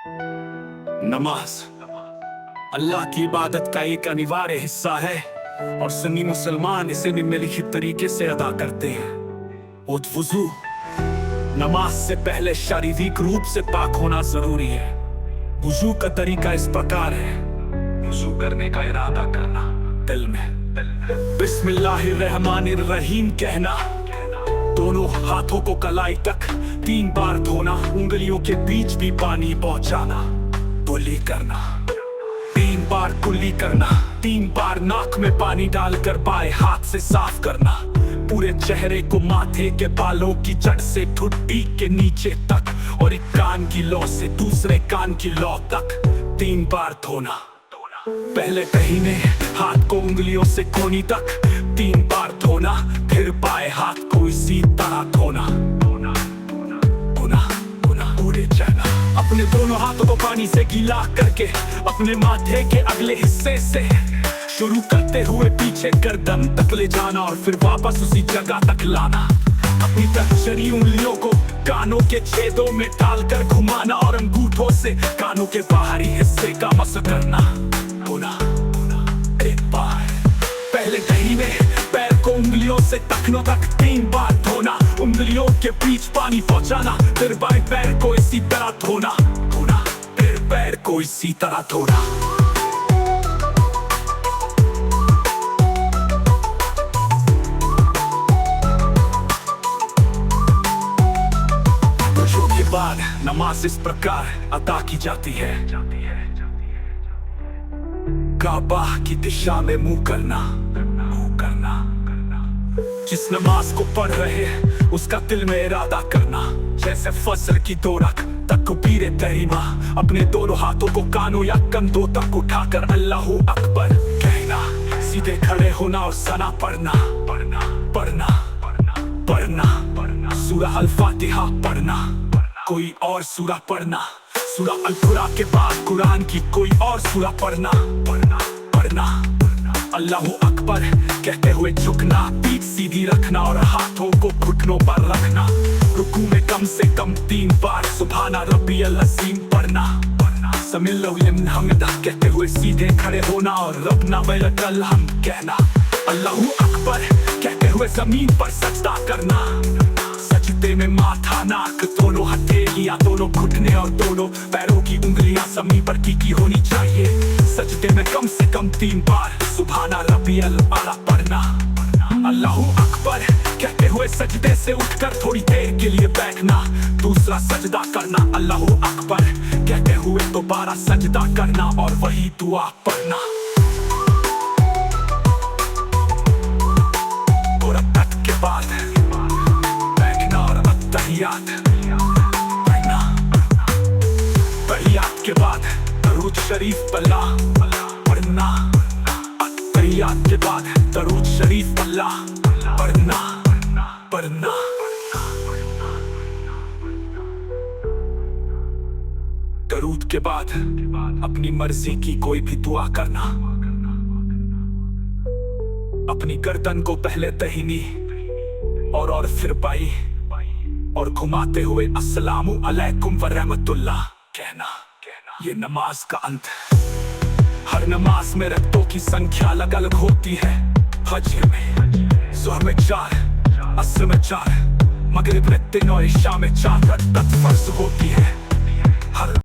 नमाज अल्लाह की इबादत का एक अनिवार्य हिस्सा है और सुन्नी मुसलमान इसे निम्नलिखित तरीके से अदा करते हैं। वुजू, नमाज से पहले शारीरिक रूप से पाक होना जरूरी है। वुजू का तरीका इस प्रकार है। वुजू करने का इरादा करना, दिल में बिस्मिल्लाहिर्रहमानिर्रहीम कहना, दोनों हाथों को कलाई तक 3 बार धोना, उंगलियों के बीच भी पानी पहुंचाना, कुल्ली करना 3 बार, कुल्ली करना 3 बार, नाक में पानी डालकर बाएं हाथ से साफ करना, पूरे चेहरे को माथे के बालों की जड़ से ठुड्डी के नीचे तक और एक कान की लौ से दूसरे कान की लौ तक 3 बार धोना। पहले दाहिने हाथ को उंगलियों से कोहनी तक 3 बार धोना, फिर बाएं हाथ को इसी तरह धोना, पूरे चेहरा। अपने दोनों हाथों को पानी से गीला करके अपने माथे के अगले हिस्से से शुरू करते हुए पीछे गर्दन तक ले जाना और फिर वापस उसी जगह तक लाना। अपनी तर्जनी उंगलियों को कानों के छेदों में डालकर घुमाना और अंगूठों से कानों के बाहरी हिस्से का मस करना। एक बार पहले दाहिने पैर को उंगलियों से टखनों तक 3 बार धोना, उंगलियों के बीच पानी पहुंचाना, फिर बाएं पैर को इसी तरह धोना, फिर पैर को इसी तरह धोना। वुजू के बाद नमाज इस प्रकार अदा की जाती है। काबा की दिशा में मुंह करना। जिस नमाज को पढ़ रहे हैं उसका दिल में इरादा करना, जैसे फजर की 2 रकात तकबीर तहरीमा, अपने दोनों हाथों को कानों या कंधों तक उठाकर अल्लाहू अकबर कहना, सीधे खड़े होना और सना पढ़ना, सूरह अल-फातिहा पढ़ना, कोई और सूरह पढ़ना, सूरह अल-कुरान के बाद कुरान की कोई और सूरह पढ़ना, अल्लाहू अकबर कहते हुए झुकना, पीठ सीधी रखना और हाथों को घुटनों पर रखना। रुकू में कम से कम 3 बार सुभाना रब्बियल अज़ीम पढ़ना, समिअल्लाहु लिमन हमिदा कहते हुए सीधे खड़े होना और रब्बना वलकल हम्द कहना। अल्लाहू अकबर कहते हुए जमीन पर सजदा करना, सजदे में माथा, नाक, दोनों हथेलियां, दोनों घुटने और दोनों पैरों की उंगलियां जमीन पर टिकी होनी चाहिए। सजदे में कम से कम 3 बार सुभाना रब्बियल आला पढ़ना। अल्लाहू अकबर कहते हुए सजदे से उठकर थोड़ी देर के लिए बैठना, दूसरा सजदा करना, अल्लाहू अकबर कहते हुए दोबारा सजदा करना और वही दुआ पढ़ना। और रकात के बाद बैठना और अत्तहियात पढ़ना। तहियात के बाद दरूद शरीफ पढ़ना। अत्तहियात के बाद दरूद शरीफ पढ़ना। दरूद के बाद अपनी मर्जी की कोई भी दुआ करना। अपनी गर्दन को पहले दाहिनी और फिर बाईं और घुमाते हुए अस्सलामु अलैकुम व रहमतुल्लाह कहना। ये नमाज का अंत है। हर नमाज में रकातों की संख्या अलग अलग होती है। फज्र में, ज़ोहर में 4, असर में 4, मगरिब में 3 और इशा में 4 रकात फर्ज होती है। हर